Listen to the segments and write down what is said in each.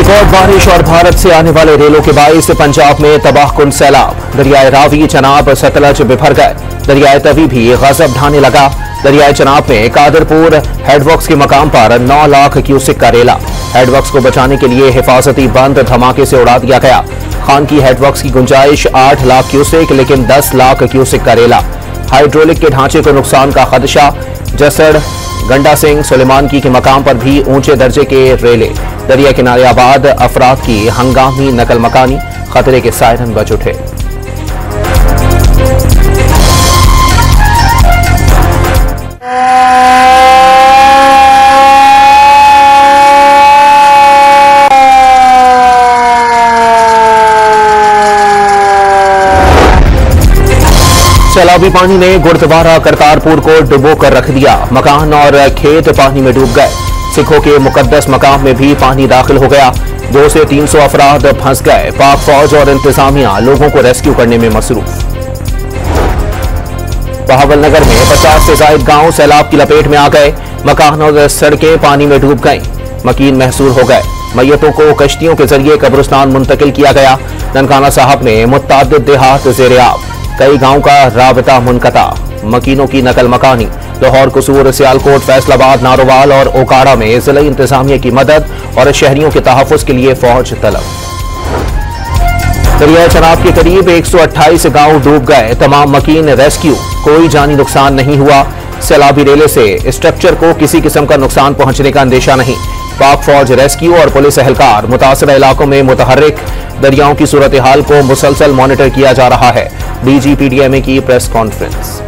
Record बारिश और भारत से आने वाले रेलों के बाइस पंजाब में तबाहकुन सैलाब। दरियाए रावी, चनाब, सतलज बिफर गए। दरियाए तवी भी गजब ढाने लगा। दरियाए चनाब में कादरपुर हेडवर्क्स के मकाम पर 9 लाख क्यूसिक का रेला। हेडवर्क्स को बचाने के लिए हिफाजती बंद धमाके से उड़ा दिया गया। खान की हेडवर्क्स की गुंजाइश 8 लाख क्यूसिक, लेकिन 10 लाख क्यूसिक का रेला। हाइड्रोलिक के ढांचे को नुकसान का खदशा। जसड़, गंडा सिंह, सुलेमानकी के मकाम पर भी ऊंचे दर्जे के रेले। दरिया किनारे आबाद अफराद की हंगामी नकल मकानी। खतरे के सायरन बज उठे। सैलाबी पानी ने गुरुद्वारा करतारपुर को डुबो कर रख दिया। मकान और खेत पानी में डूब गए। सिखों के मुकद्दस मकाम में भी पानी दाखिल हो गया। 200 से 300 अफराद फंस गए। पाक फौज और इंतजामिया लोगों को रेस्क्यू करने में मसरूफ। बहावलनगर में 50 से ज्यादा गांव सैलाब की लपेट में आ गए। मकान और सड़कें पानी में डूब गईं। मकीन महसूर हो गए। मैयतों को कश्तियों के जरिए कब्रिस्तान मुंतकिल किया गया। ननकाना साहब में मुत्तादिद देहात ज़ेर-ए-आब। कई गांव का राबता मुनक़ता। मकीनों की नकल मकानी। लाहौर, कसूर, सियालकोट, फैसलाबाद, नारोवाल और ओकाड़ा में जिला इंतजामिया की मदद और शहरियों के तहफ़्फ़ुज़ के लिए फौज तलब। दरियाए चनाब के करीब 128 गांव डूब गए। तमाम मकीन रेस्क्यू। कोई जानी नुकसान नहीं हुआ। सैलाबी रेले से स्ट्रक्चर को किसी किस्म का नुकसान पहुंचने का अंदेशा नहीं। पाक फौज, रेस्क्यू और पुलिस एहलकार मुतासरा इलाकों में मुतहर्रिक। दरियाओं की सूरत हाल को मुसलसल मॉनिटर किया जा रहा है। DGPDMA की प्रेस कॉन्फ्रेंस।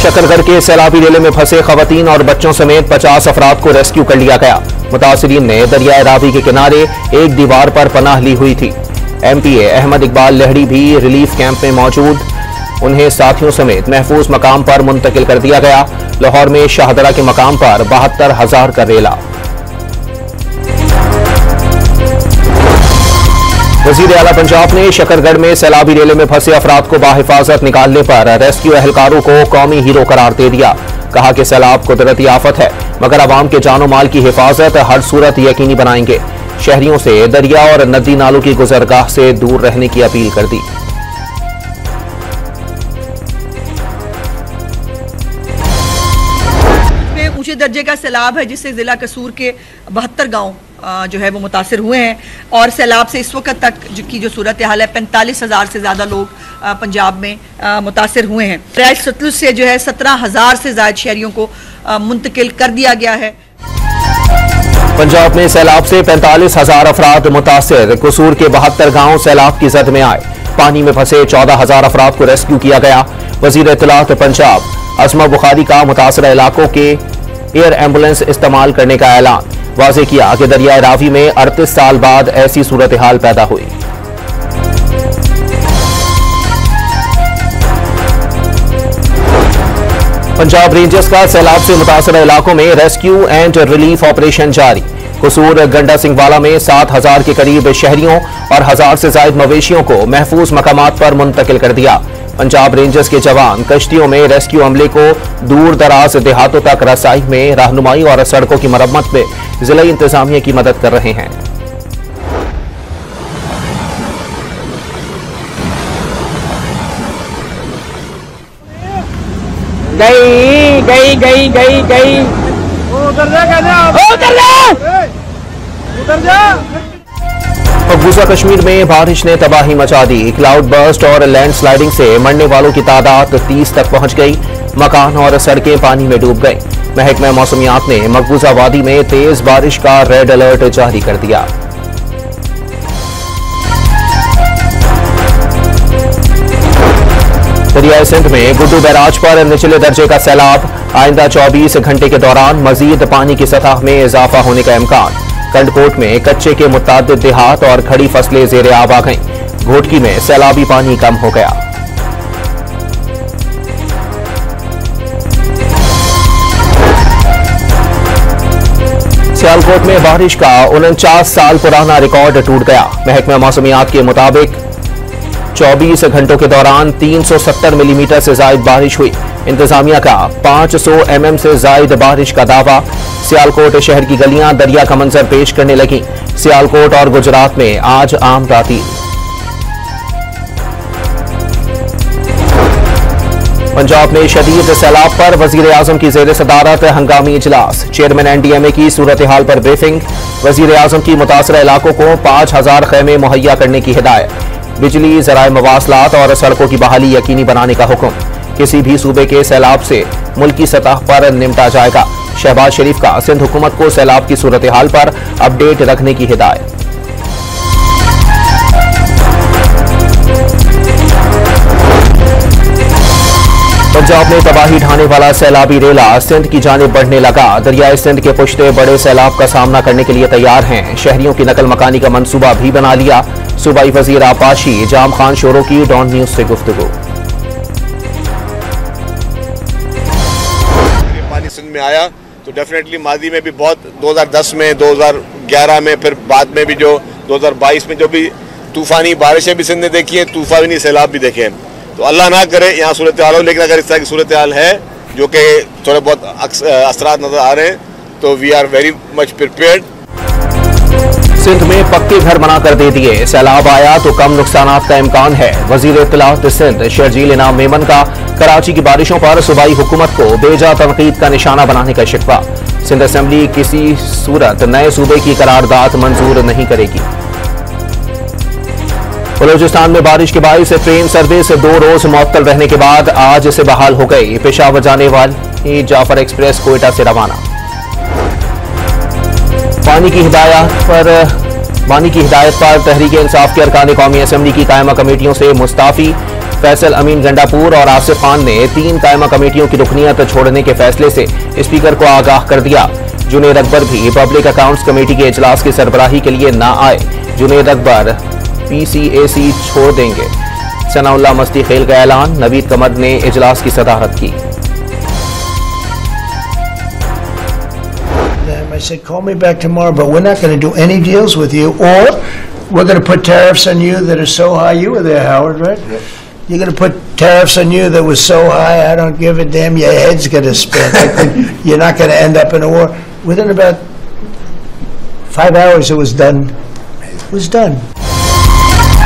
शकरगढ़ के सैलाबी रेले में फंसे खवातीन और बच्चों समेत 50 अफराद को रेस्क्यू कर लिया गया। मुतासिरीन ने दरियाए रावी के किनारे एक दीवार पर पनाह ली हुई थी। MPA अहमद इकबाल लहड़ी भी रिलीफ कैंप में मौजूद। उन्हें साथियों समेत महफूज मकाम पर मुंतकिल कर दिया गया। लाहौर में शाहदरा के मकाम पर 72,000 का रेला। वजीर आला पंजाब ने शकरगढ़ में सैलाबी रेले में फंसे अफराद को बाहिफाजत निकालने पर रेस्क्यू एहलकारों को कौमी हीरो करार दे दिया। कहा कि सैलाब कुदरती आफत है, मगर आवाम के जानो माल की हिफाजत हर सूरत यकीनी बनाएंगे। शहरियों से दरिया और नदी नालों की गुजरगाह से दूर रहने की अपील कर दी। ऊंचे दर्जे का सैलाब है, जिससे जिला कसूर के 72 गांव जो है वो मुतासिर हुए हैं। और सैलाब से इस वक्त तक जो सूरत हाल है, 45,000 से ज़्यादा लोग पंजाब में मुतासिर हुए हैं। दरियाए सतलुज से जो है 17,000 से ज़्यादा शहरियों को मुंतकिल कर दिया गया है। पंजाब में सैलाब से 45,000 अफराद मुतासिर। कसूर के 72 गांव सैलाब की जद में आए। पानी में फंसे 14,000 अफराद को रेस्क्यू किया गया। वजीर इत्तलात पंजाब असमा बुखारी का मुतासरा इलाकों के एयर एम्बुलेंस इस्तेमाल करने का ऐलान। वाज़े किया कि दरियाए रावी में 38 साल बाद ऐसी सूरत हाल पैदा हुई। पंजाब रेंजर्स का सैलाब से मुतासरा इलाकों में रेस्क्यू एंड रिलीफ ऑपरेशन जारी। कसूर, गंडा सिंहवाला में 7,000 के करीब शहरियों और 1,000 से ज्यादा मवेशियों को महफूज मकामात पर मुंतकिल कर दिया। पंजाब रेंजर्स के जवान कश्तियों में रेस्क्यू अमले को दूर दराज देहातों तक रसाई में रहनुमाई और सड़कों की मरम्मत में जिला इंतजामिया की मदद कर रहे हैं। गई गई गई गई गई उधर जा। मकबूजा कश्मीर में बारिश ने तबाही मचा दी। क्लाउड बर्स्ट और लैंडस्लाइडिंग से मरने वालों की तादाद 30 तक पहुंच गई। मकान और सड़कें पानी में डूब गईं। महकमा मौसमियात ने मकबूजा वादी में तेज बारिश का रेड अलर्ट जारी कर दिया। दरियाए सिंध में गुड्डू बैराज पर निचले दर्जे का सैलाब। आइंदा 24 घंटे के दौरान मजीद पानी की सतह में इजाफा होने का इम्कान। कंडकोट में कच्चे के मुत्तादिद देहात और खड़ी फसलें ज़ेर-ए-आब आ गईं। घोटकी में सैलाबी पानी कम हो गया। सियालकोट में बारिश का 49 साल पुराना रिकॉर्ड टूट गया। महकमा मौसमियात के मुताबिक 24 घंटों के दौरान 370 मिलीमीटर से ज्यादा बारिश हुई। इंतजामिया का 500 mm से जायद बारिश का दावा। सियालकोट शहर की गलियां दरिया का मंजर पेश करने लगी। सियालकोट और गुजरात में आज आम तातील। पंजाब में शदीद सैलाब पर वजीर आजम की जेर सदारत हंगामी इजलास। चेयरमैन NDMA की सूरत हाल पर ब्रीफिंग। वजीर आजम की मुतासरा इलाकों को 5000 खेमे मुहैया करने की हिदायत। बिजली, ज़राए मवासलात और सड़कों की बहाली यकीनी बनाने का हुक्म। किसी भी सूबे के सैलाब से मुल्की सतह पर निपटा जाएगा। शहबाज शरीफ का सिंध हुकूमत को सैलाब की सूरत हाल पर अपडेट रखने की हिदायत। पंजाब में तबाही ढाने वाला सैलाबी रेला सिंध की जानिब बढ़ने लगा। दरियाए सिंध के पुश्ते बड़े सैलाब का सामना करने के लिए तैयार हैं। शहरियों की नकल मकानी का मंसूबा भी बना लिया। सूबाई वजीर आपाशी जाम खान शोरो की डॉन न्यूज से गुफ्तगू। पानी सिंध में आया तो डेफिनेटली माजी में भी बहुत 2010 में, 2011 में, फिर बाद में भी जो 2022 में जो भी तूफानी बारिशें भी सिंध ने देखी हैं, तूफानी सैलाब भी देखे हैं। तो अल्लाह ना करे यहाँ सूरत हाल हो, लेकिन अगर इस तरह की सूरत हाल है जो कि थोड़े बहुत असरात नजर आ रहे हैं तो we are very much prepared. Sindh में पक्के घर बनाकर दे दिए। सैलाब आया तो कम नुकसानात का इम्कान है। वजीर इत्तलात सिंध शर्जील इनाम मेमन का कराची की बारिशों पर सूबाई हुकूमत को बेजा तनकीद का निशाना बनाने का शिकवा। सिंध असेंबली किसी सूरत नए सूबे की करारदाद मंजूर नहीं करेगी। बलूचिस्तान में बारिश के बाइस ट्रेन सर्विस 2 रोज मुअत्तल रहने के बाद आज से बहाल हो गई। पेशावर जाने वाली जाफर एक्सप्रेस कोयटा से रवाना। पानी की हिदायत पर तहरीक इंसाफ के अरकान कौमी असेंबली की कायमा कमेटियों से मुस्ताफी। फैसल अमीन गंडापुर और आसिफ खान ने 3 कायमा कमेटियों की रुकनियत छोड़ने के फैसले से स्पीकर को आगाह कर दिया। जुनेद अकबर भी पब्लिक अकाउंट्स कमेटी के इजलास की सरबराही के लिए न आए। जुनेद अकबर PCAC छोड़ देंगे। सनाउल्लाह मस्ती खेल का ऐलान। नवीद कमर ने इजलास की सदारत की। I said, call me back tomorrow, but we're not going to do any deals with you, or we're going to put tariffs on you that are so high. You were there, Howard, right? Yep. You're going to put tariffs on you that was so high, I don't give a damn. Your head's going to spin. You're not going to end up in a war. Within about 5 hours, it was done. It was done.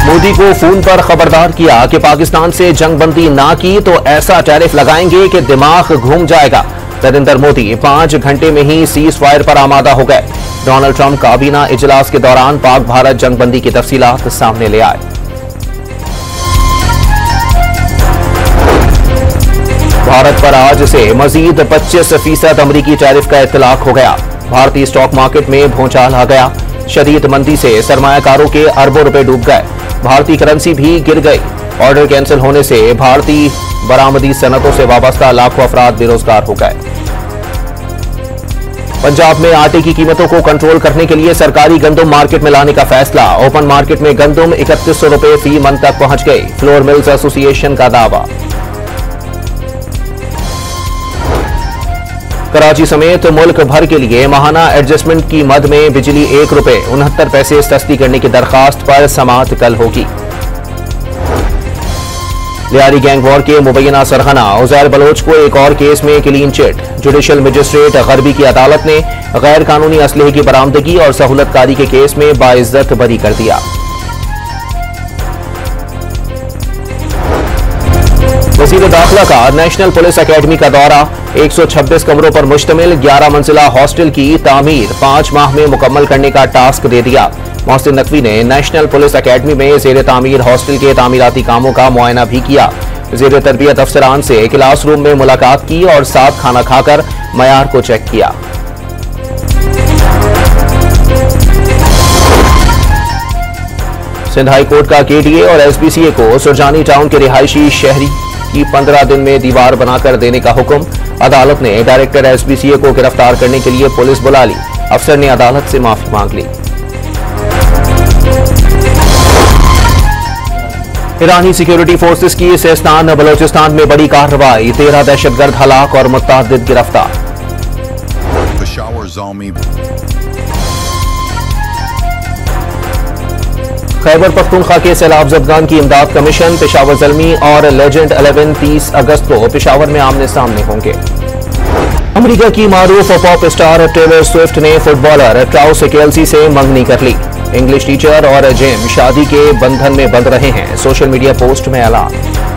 Modi को phone पर खबरदार किया कि पाकिस्तान से जंगबंदी ना की तो ऐसा टैरिफ लगाएंगे कि दिमाग घूम जाएगा। नरेंद्र मोदी 5 घंटे में ही सीज फायर पर आमादा हो गए। डोनाल्ड ट्रंप काबीना इजलास के दौरान पाक भारत जंगबंदी की तफसीलात सामने ले आए। भारत पर आज से मजीद 25% अमरीकी टैरिफ का इतलाक हो गया। भारतीय स्टॉक मार्केट में भूचाल आ गया। शदीद मंदी से सरमायाकारों के अरबों रुपए डूब गए। भारतीय करेंसी भी गिर गई। ऑर्डर कैंसिल होने से भारतीय बरामदी सनतों से वाबस्ता लाखों अफराद बेरोजगार हो गए। पंजाब में आटे की कीमतों को कंट्रोल करने के लिए सरकारी गंदम मार्केट में लाने का फैसला। ओपन मार्केट में गंदम 3100 रुपए फी मन तक पहुंच गई। फ्लोर मिल्स एसोसिएशन का दावा। कराची समेत मुल्क भर के लिए माहाना एडजस्टमेंट की मद में बिजली 1 रुपए 69 पैसे सस्ती करने की दरखास्त पर समाअत कल होगी। लियारी गैंग वॉर के मुबैना सरगना उजैर बलोच को एक और केस में clean chit. Judicial magistrate garbi की अदालत ने गैर कानूनी असलहे की बरामदगी और सहूलतकारी के केस में बाइज्जत बरी कर दिया। वज़ीर दाखिला का नेशनल पुलिस एकेडमी का दौरा। 126 कमरों पर मुश्तमिल 11 मंजिला हॉस्टल की तामीर 5 माह में मुकम्मल करने का टास्क दे दिया। मोहसिन नकवी ने नेशनल पुलिस एकेडमी में ज़ेर तामीर हॉस्टल के तामीराती कामों का मुआयना भी किया। ज़ेर तरबियत अफसरान से क्लासरूम में मुलाकात की और साथ खाना खाकर मयार को चेक किया। सिंध हाई कोर्ट का KDA और SBCA को सुरजानी टाउन के रिहायशी शहरी की 15 दिन में दीवार बनाकर देने का हुक्म। अदालत ने डायरेक्टर SBCA को गिरफ्तार करने के लिए पुलिस बुला ली। अफसर ने अदालत से माफी मांग ली। ईरानी सिक्योरिटी फोर्सेस की सिस्तान बलोचिस्तान में बड़ी कार्रवाई। 13 दहशतगर्द हलाक और मुतअद्दिद गिरफ्तार। खैबर पख्तूनख्वा के सैलाब ज़दगान की इमदाद कमीशन, पेशावर ज़ल्मी और लेजेंड 11 30 अगस्त को पेशावर में आमने सामने होंगे। अमेरिका की मारूफ पॉप स्टार टेलर स्विफ्ट ने फुटबॉलर ट्राउस केल्सी से मंगनी कर ली। इंग्लिश टीचर और जिम शादी के बंधन में बंध रहे हैं, सोशल मीडिया पोस्ट में ऐलान।